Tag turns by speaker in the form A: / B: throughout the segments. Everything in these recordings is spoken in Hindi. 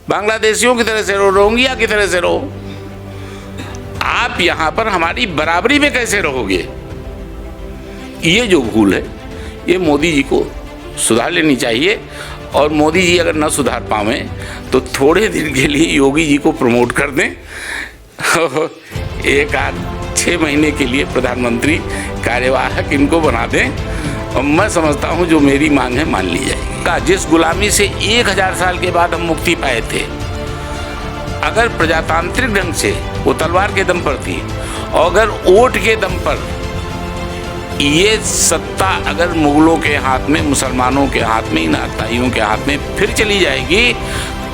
A: बांग्लादेशियों की तरह से रहो, रोहिंग्या की तरह से रहो। आप यहाँ पर हमारी बराबरी में कैसे रहोगे? ये जो भूल है ये मोदी जी को सुधार लेनी चाहिए। और मोदी जी अगर न सुधार पावें तो थोड़े दिन के लिए योगी जी को प्रमोट कर दें, एक आध 6 महीने के लिए प्रधानमंत्री कार्यवाहक इनको बना दें, और मैं समझता हूँ जो मेरी मांग है मान ली जाएगी। जिस गुलामी से 1000 साल के बाद हम मुक्ति पाए थे, अगर प्रजातांत्रिक ढंग से वो तलवार के दम पर थी, और अगर वोट के दम पर ये सत्ता अगर मुगलों के हाथ में, मुसलमानों के हाथ में, इन अताइयों के हाथ में फिर चली जाएगी,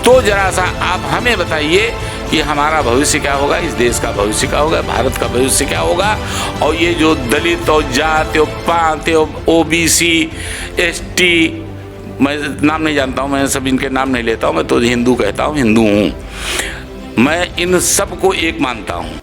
A: तो जरा सा आप हमें बताइए कि हमारा भविष्य क्या होगा, इस देश का भविष्य क्या होगा, भारत का भविष्य क्या होगा। और ये जो दलित और जाति और पांत और OBC ST, मैं नाम नहीं जानता हूँ, मैं सब इनके नाम नहीं लेता हूँ, मैं तो हिंदू कहता हूँ, हिंदू हूँ, मैं इन सब को एक मानता हूँ।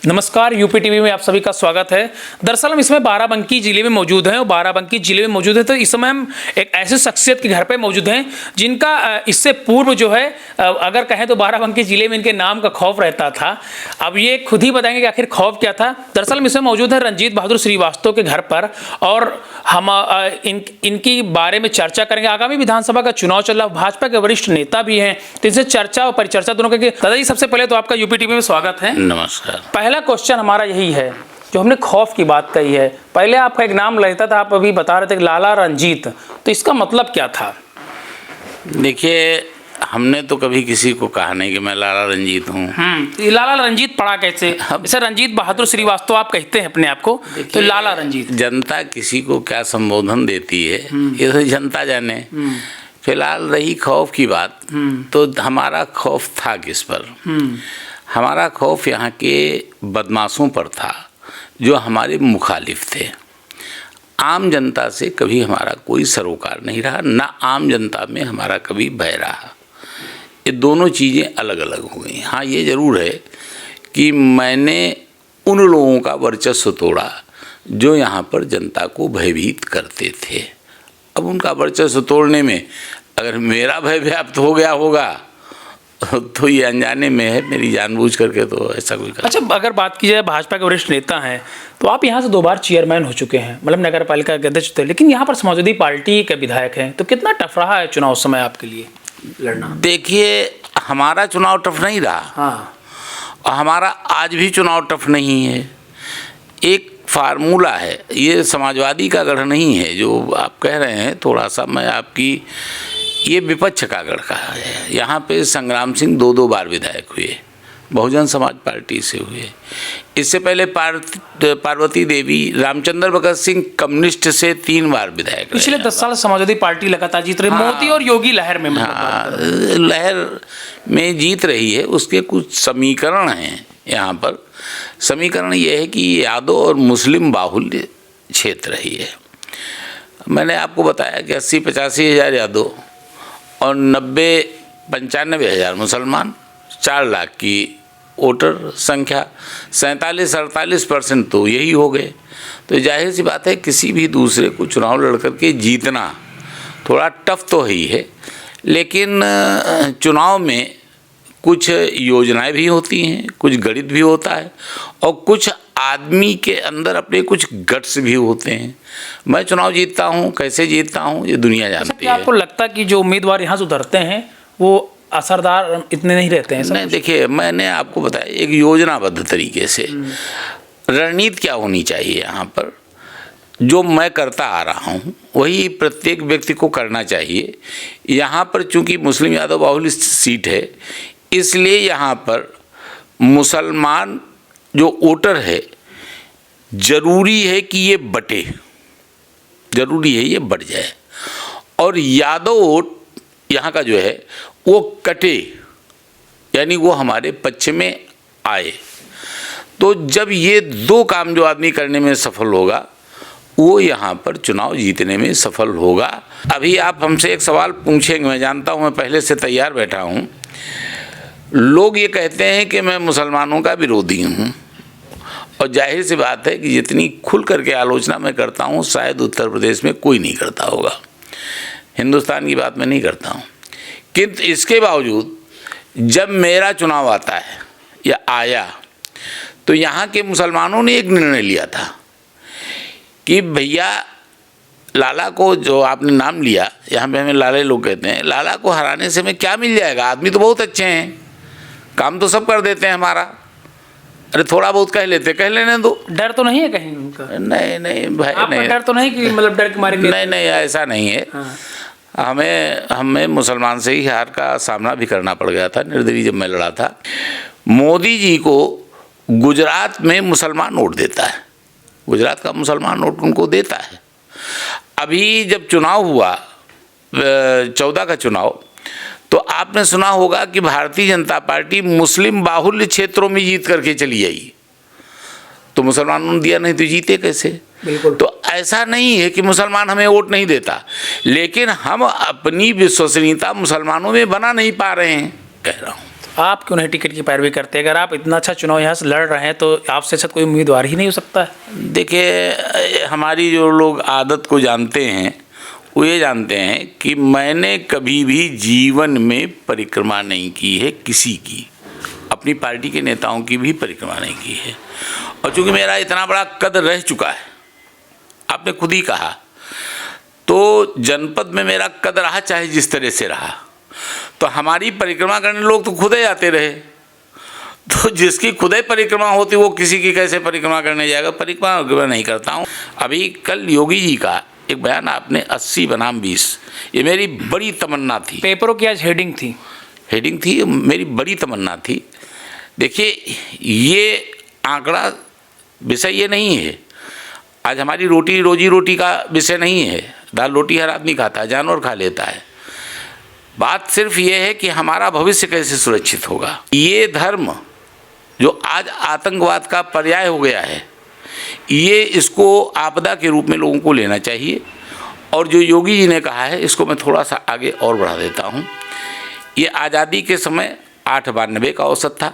B: नमस्कार, यूपी टीवी में आप सभी का स्वागत है। दरअसल हम इसमें बाराबंकी जिले में मौजूद हैं, और बाराबंकी जिले में मौजूद है तो इस समय हम एक ऐसे शख्सियत के घर पे मौजूद हैं जिनका इससे पूर्व जो है, अगर कहें तो बाराबंकी जिले में इनके नाम का खौफ रहता था। अब ये खुद ही बताएंगे कि आखिर खौफ क्या था। दरअसल हम इसमें मौजूद हैं रणजीत बहादुर श्रीवास्तव के घर पर, और हम इनकी बारे में चर्चा करेंगे। आगामी विधानसभा का चुनाव चल रहा, भाजपा के वरिष्ठ नेता भी हैं, तो इनसे चर्चा और परिचर्चा दोनों करेंगे। दादाजी, सबसे पहले तो आपका यूपी टीवी में स्वागत है।
A: नमस्कार।
B: पहला क्वेश्चन हमारा यही है, जो हमने खौफ की बात कही है, पहले आपका एक नाम लेता था, आप अभी बता रहे थे लाला रंजीत, तो इसका मतलब क्या था?
A: देखिए, हमने तो कभी किसी को कहा नहीं कि मैं लाला रंजीत हूँ।
B: लाला रंजीत पढ़ा कैसे? जैसे रंजीत बहादुर श्रीवास्तव आप कहते हैं अपने आप को, तो लाला रंजीत।
A: जनता किसी को क्या संबोधन देती है ये तो जनता जाने। फिलहाल रही खौफ की बात, तो हमारा खौफ था किस पर? हमारा खौफ यहाँ के बदमाशों पर था जो हमारे मुखालिफ थे। आम जनता से कभी हमारा कोई सरोकार नहीं रहा, ना आम जनता में हमारा कभी भय रहा। ये दोनों चीज़ें अलग अलग हो गई। हाँ, ये ज़रूर है कि मैंने उन लोगों का वर्चस्व तोड़ा जो यहाँ पर जनता को भयभीत करते थे। अब उनका वर्चस्व तोड़ने में अगर मेरा भय व्याप्त हो गया होगा तो ये अनजाने में है, मेरी जानबूझ करके तो ऐसा कोई कर।
B: अच्छा, अगर बात की जाए भाजपा के वरिष्ठ नेता हैं, तो आप यहाँ से 2 बार चेयरमैन हो चुके हैं, मतलब नगर पालिका के अध्यक्ष थे, लेकिन यहाँ पर समाजवादी पार्टी के विधायक हैं, तो कितना टफ रहा है चुनाव समय आपके लिए लड़ना?
A: देखिए, हमारा चुनाव टफ नहीं रहा।
B: हाँ,
A: और हमारा आज भी चुनाव टफ नहीं है। एक फार्मूला है, ये समाजवादी का गढ़ नहीं है जो आप कह रहे हैं। थोड़ा सा मैं आपकी, ये विपक्ष का गढ़ का है। यहाँ पे संग्राम सिंह 2 बार विधायक हुए, बहुजन समाज पार्टी से हुए। इससे पहले पार्वती देवी, रामचंद्र भगत सिंह कम्युनिस्ट से 3 बार विधायक।
B: पिछले 10 साल समाजवादी पार्टी लगातार जीत रही। मोदी और योगी लहर में,
A: लहर में जीत रही है। उसके कुछ समीकरण हैं यहाँ पर। समीकरण ये है कि यादव और मुस्लिम बाहुल्य क्षेत्र ही है। मैंने आपको बताया कि 80-85 हज़ार यादव और 90-95 हज़ार मुसलमान, 4 लाख की वोटर संख्या, 47-48% तो यही हो गए। तो जाहिर सी बात है किसी भी दूसरे को चुनाव लड़ करके जीतना थोड़ा टफ तो ही है। लेकिन चुनाव में कुछ योजनाएं भी होती हैं, कुछ गणित भी होता है, और कुछ आदमी के अंदर अपने कुछ गट्स भी होते हैं। मैं चुनाव जीतता हूँ, कैसे जीतता हूँ ये दुनिया जानती है।
B: आपको लगता है कि जो उम्मीदवार यहाँ से उतरते हैं वो असरदार इतने नहीं रहते हैं?
A: नहीं, देखिए, मैंने आपको बताया एक योजनाबद्ध तरीके से रणनीति क्या होनी चाहिए यहाँ पर। जो मैं करता आ रहा हूँ वही प्रत्येक व्यक्ति को करना चाहिए। यहाँ पर चूँकि मुस्लिम यादव बाहुल्य सीट है, इसलिए यहाँ पर मुसलमान जो वोटर है, ज़रूरी है कि ये बटे, ज़रूरी है ये बढ़ जाए, और यादव वोट यहाँ का जो है वो कटे, यानी वो हमारे पक्ष में आए। तो जब ये 2 काम जो आदमी करने में सफल होगा, वो यहाँ पर चुनाव जीतने में सफल होगा। अभी आप हमसे एक सवाल पूछेंगे, मैं जानता हूँ, मैं पहले से तैयार बैठा हूँ। लोग ये कहते हैं कि मैं मुसलमानों का विरोधी हूँ, और जाहिर सी बात है कि जितनी खुल करके आलोचना मैं करता हूँ शायद उत्तर प्रदेश में कोई नहीं करता होगा। हिंदुस्तान की बात मैं नहीं करता हूँ। किंतु इसके बावजूद जब मेरा चुनाव आता है या आया तो यहाँ के मुसलमानों ने एक निर्णय लिया था कि भैया लाला को, जो आपने नाम लिया, यहाँ पे हमें लाले लोग कहते हैं, लाला को हराने से हमें क्या मिल जाएगा? आदमी तो बहुत अच्छे हैं, काम तो सब कर देते हैं हमारा, अरे थोड़ा बहुत कह लेने दो।
B: डर तो नहीं है कहीं उनका?
A: नहीं नहीं भाई, नहीं,
B: डर तो नहीं कि मतलब डर के मारे?
A: नहीं ऐसा नहीं है।
B: हाँ।
A: हमें मुसलमान से ही हार का सामना भी करना पड़ गया था, निर्दलीय जब मैं लड़ा था। मोदी जी को गुजरात में मुसलमान वोट देता है, गुजरात का मुसलमान वोट उनको देता है। अभी जब चुनाव हुआ 14 का चुनाव, तो आपने सुना होगा कि भारतीय जनता पार्टी मुस्लिम बाहुल्य क्षेत्रों में जीत करके चली आई, तो मुसलमानों ने दिया नहीं तो जीते कैसे?
B: बिल्कुल।
A: तो ऐसा नहीं है कि मुसलमान हमें वोट नहीं देता, लेकिन हम अपनी विश्वसनीयता मुसलमानों में बना नहीं पा रहे हैं, कह रहा हूँ।
B: आप क्यों नहीं टिकट की पैरवी करते? अगर आप इतना अच्छा चुनाव यहाँ से लड़ रहे हैं तो आपसे अच्छा कोई उम्मीदवार ही नहीं हो सकता है।
A: देखिए, हमारी जो लोग आदत को जानते हैं वो ये जानते हैं कि मैंने कभी भी जीवन में परिक्रमा नहीं की है किसी की, अपनी पार्टी के नेताओं की भी परिक्रमा नहीं की है। और चूँकि मेरा इतना बड़ा कद रह चुका है, आपने खुद ही कहा, तो जनपद में मेरा कद रहा चाहे जिस तरह से रहा, तो हमारी परिक्रमा करने लोग तो खुद ही आते रहे, तो जिसकी खुद ही परिक्रमा होती वो किसी की कैसे परिक्रमा करने जाएगा? परिक्रमा नहीं करता हूँ। अभी कल योगी जी का एक बयान आपने 80 बनाम 20, ये मेरी बड़ी तमन्ना थी।
B: पेपरों की आज हेडिंग थी,
A: मेरी बड़ी तमन्ना थी। देखिए, ये आंकड़ा विषय ये नहीं है, आज हमारी रोजी रोटी का विषय नहीं है। दाल रोटी हर आदमी खाता है, जानवर खा लेता है। बात सिर्फ ये है कि हमारा भविष्य कैसे सुरक्षित होगा। ये धर्म जो आज आतंकवाद का पर्याय हो गया है, ये इसको आपदा के रूप में लोगों को लेना चाहिए। और जो योगी जी ने कहा है, इसको मैं थोड़ा सा आगे और बढ़ा देता हूँ। ये आज़ादी के समय 892 का औसत था,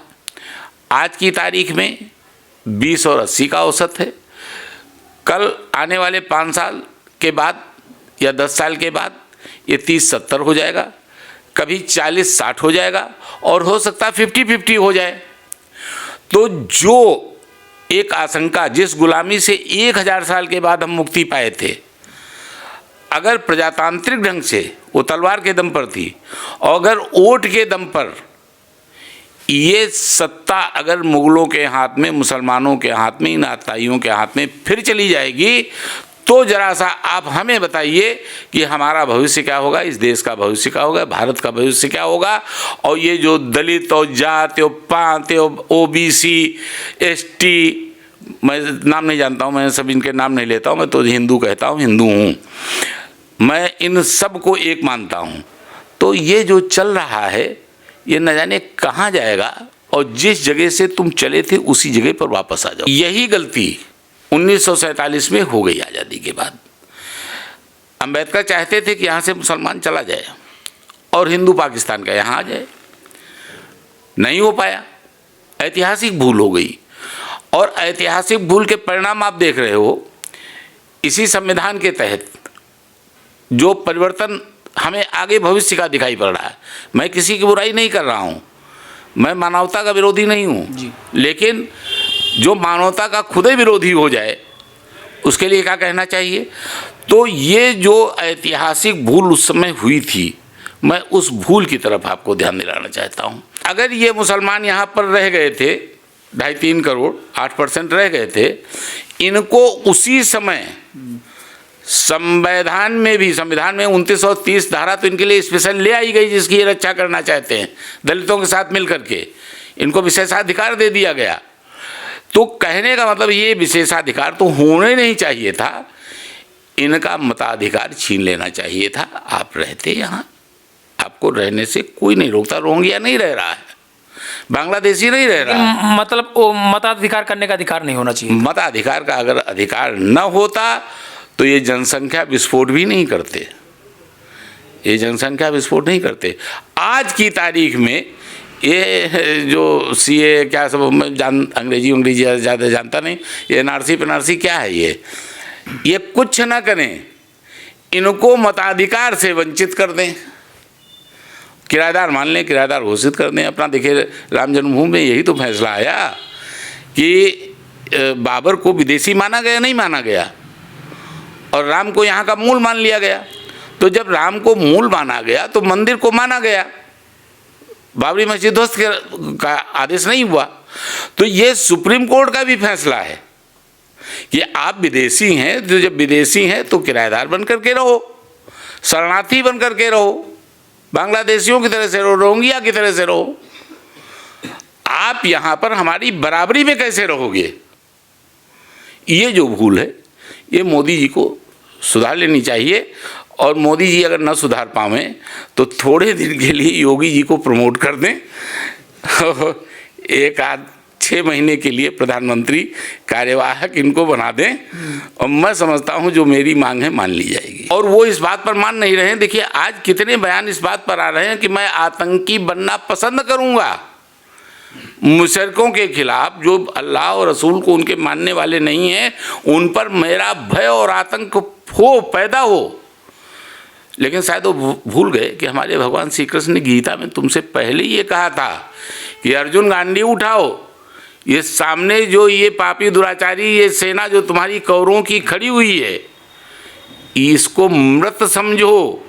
A: आज की तारीख में 20 और 80 का औसत है। कल आने वाले 5 साल के बाद या 10 साल के बाद ये 30-70 हो जाएगा, कभी 40-60 हो जाएगा, और हो सकता है 50-50 हो जाए। तो जो एक आशंका, जिस गुलामी से 1000 साल के बाद हम मुक्ति पाए थे, अगर प्रजातांत्रिक ढंग से वो तलवार के दम पर थी, और अगर वोट के दम पर ये सत्ता अगर मुगलों के हाथ में, मुसलमानों के हाथ में, इन आताइयों के हाथ में फिर चली जाएगी, तो जरा सा आप हमें बताइए कि हमारा भविष्य क्या होगा, इस देश का भविष्य क्या होगा, भारत का भविष्य क्या होगा। और ये जो दलित और जात और पांत और OBC ST, मैं नाम नहीं जानता हूँ, मैं सब इनके नाम नहीं लेता हूँ, मैं तो हिंदू कहता हूँ, हिंदू हूँ, मैं इन सब को एक मानता हूँ। तो ये जो चल रहा है, ये न जाने कहाँ जाएगा, और जिस जगह से तुम चले थे उसी जगह पर वापस आ जाओ। यही गलती 1947 में हो गई आज़ादी के बाद। अंबेडकर चाहते थे कि यहाँ से मुसलमान चला जाए और हिंदू पाकिस्तान का यहाँ आ जाए, नहीं हो पाया, ऐतिहासिक भूल हो गई। और ऐतिहासिक भूल के परिणाम आप देख रहे हो। इसी संविधान के तहत जो परिवर्तन हमें आगे भविष्य का दिखाई पड़ रहा है, मैं किसी की बुराई नहीं कर रहा हूँ, मैं मानवता का विरोधी नहीं हूँ, लेकिन जो मानवता का खुद ही विरोधी हो जाए उसके लिए क्या कहना चाहिए। तो ये जो ऐतिहासिक भूल उस समय हुई थी, मैं उस भूल की तरफ आपको ध्यान दिलाना चाहता हूँ। अगर ये मुसलमान यहाँ पर रह गए थे 2.5-3 करोड़, 8% रह गए थे, इनको उसी समय संविधान में 2930 धारा तो इनके लिए स्पेशल ले आई गई, जिसकी ये रक्षा करना चाहते हैं, दलितों के साथ मिल करके इनको विशेषाधिकार दे दिया गया। तो कहने का मतलब ये विशेषाधिकार तो होने नहीं चाहिए था, इनका मताधिकार छीन लेना चाहिए था। आप रहते यहाँ, आपको रहने से कोई नहीं रोकता। रोहिंग्या नहीं रह रहा है, बांग्लादेशी नहीं रह रहा है,
B: मतलब वो मताधिकार करने का अधिकार नहीं होना चाहिए।
A: मताधिकार का अगर अधिकार न होता तो ये जनसंख्या विस्फोट भी नहीं करते, ये जनसंख्या विस्फोट नहीं करते। आज की तारीख में ये जो CA क्या सब, मैं अंग्रेजी ज़्यादा जानता नहीं, ये NRC क्या है, ये कुछ ना करें, इनको मताधिकार से वंचित कर दें, किराएदार मान लें, किराएदार घोषित कर दें अपना। देखिए राम जन्मभूमि में यही तो फैसला आया कि बाबर को विदेशी माना गया, नहीं माना गया, और राम को यहाँ का मूल मान लिया गया। तो जब राम को मूल माना गया तो मंदिर को माना गया, बाबरी मस्जिद ध्वस्त का आदेश नहीं हुआ। तो ये सुप्रीम कोर्ट का भी फैसला है कि आप विदेशी हैं, तो जब विदेशी हैं तो किराएदार बन करके रहो, शरणार्थी बन करके रहो, बांग्लादेशियों की तरह से रहो, रोहिंग्या की तरह से रहो। आप यहाँ पर हमारी बराबरी में कैसे रहोगे? ये जो भूल है ये मोदी जी को सुधार लेनी चाहिए। और मोदी जी अगर न सुधार पावें तो थोड़े दिन के लिए योगी जी को प्रमोट कर दें, एक आध 6 महीने के लिए प्रधानमंत्री कार्यवाहक इनको बना दें, और मैं समझता हूं जो मेरी मांग है मान ली जाएगी। और वो इस बात पर मान नहीं रहे हैं। देखिए आज कितने बयान इस बात पर आ रहे हैं कि मैं आतंकी बनना पसंद करूंगा। मुशरिकों के खिलाफ जो अल्लाह और रसूल को उनके मानने वाले नहीं हैं, उन पर मेरा भय और आतंक पैदा हो। लेकिन शायद वो भूल गए कि हमारे भगवान श्री कृष्ण ने गीता में तुमसे पहले ये कहा था कि अर्जुन गांडी उठाओ, ये सामने जो ये पापी दुराचारी ये सेना जो तुम्हारी कौरवों की खड़ी हुई है, इसको मृत समझो,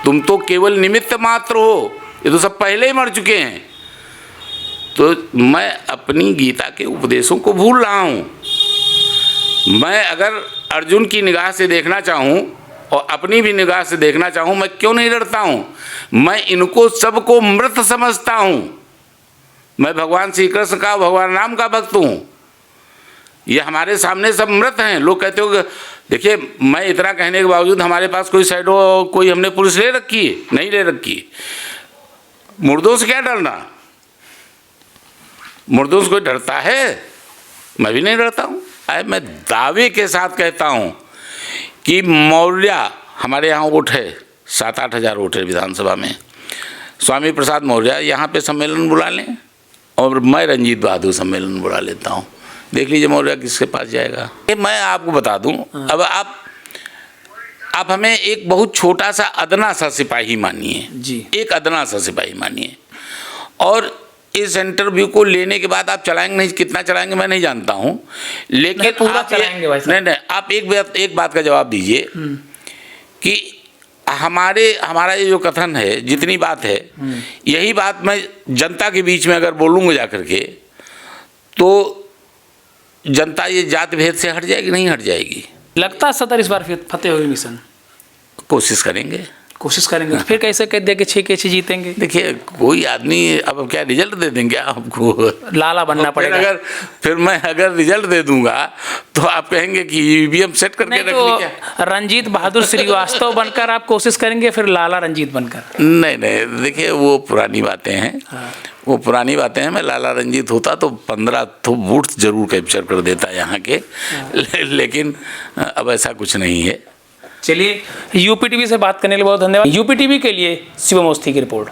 A: तुम तो केवल निमित्त मात्र हो, ये तो सब पहले ही मर चुके हैं। तो मैं अपनी गीता के उपदेशों को भूल रहा हूँ। मैं अगर अर्जुन की निगाह से देखना चाहूँ और अपनी भी निगाह से देखना चाहूँ, मैं क्यों नहीं डरता हूँ? मैं इनको सबको मृत समझता हूँ। मैं भगवान श्री कृष्ण का, भगवान राम का भक्त हूँ। ये हमारे सामने सब मृत हैं। लोग कहते हो, देखिए मैं इतना कहने के बावजूद हमारे पास कोई साइडो कोई हमने पुलिस ले रखी है? नहीं ले रखी। मुर्दों से क्या डरना? मुर्दों से कोई डरता है? मैं भी नहीं डरता हूँ। मैं दावे के साथ कहता हूँ कि मौर्य, हमारे यहाँ वोट है 7-8 हज़ार वोट है विधानसभा में, स्वामी प्रसाद मौर्य यहाँ पे सम्मेलन बुला लें और मैं रंजीत बहादुर सम्मेलन बुला लेता हूँ। देख लीजिए मौर्य किसके पास जाएगा। मैं आपको बता दूँ, अब आप हमें एक बहुत छोटा सा अदना सा सिपाही मानिए जी, एक अदना सा सिपाही मानिए, और इस इंटरव्यू को लेने के बाद आप चलाएंगे नहीं, कितना चलाएंगे मैं नहीं जानता हूं, लेकिन
B: पूरा चलाएंगे भाई साहब।
A: नहीं, आप एक बात का जवाब दीजिए कि हमारा ये जो कथन है, जितनी बात है, यही बात मैं जनता के बीच में अगर बोलूँगा जाकर के, तो जनता ये जात भेद से हट जाएगी, नहीं हट जाएगी?
B: लगता है सदर इस बार फतेह होगी मिशन?
A: कोशिश करेंगे।
B: फिर कैसे कह दिया कि 6 के 6 जीतेंगे? देखिए
A: कोई आदमी अब क्या रिजल्ट दे देंगे आपको?
B: लाला बनना पड़ेगा।
A: फिर मैं अगर रिजल्ट दे दूंगा तो आप कहेंगे कि ईवीएम सेट करके रख ली क्या?
B: रंजीत बहादुर श्रीवास्तव बनकर आप कोशिश करेंगे, फिर लाला रंजीत बनकर?
A: नहीं, देखिए वो पुरानी बातें हैं। हाँ। वो पुरानी बातें हैं। मैं लाला रंजीत होता तो 15 तो बूथ जरूर कैप्चर कर देता यहाँ के। हाँ। लेकिन अब ऐसा कुछ नहीं है।
B: चलिए, यूपीटीवी से बात करने के लिए बहुत धन्यवाद। यूपीटीवी के लिए शिवम अवस्थी की रिपोर्ट।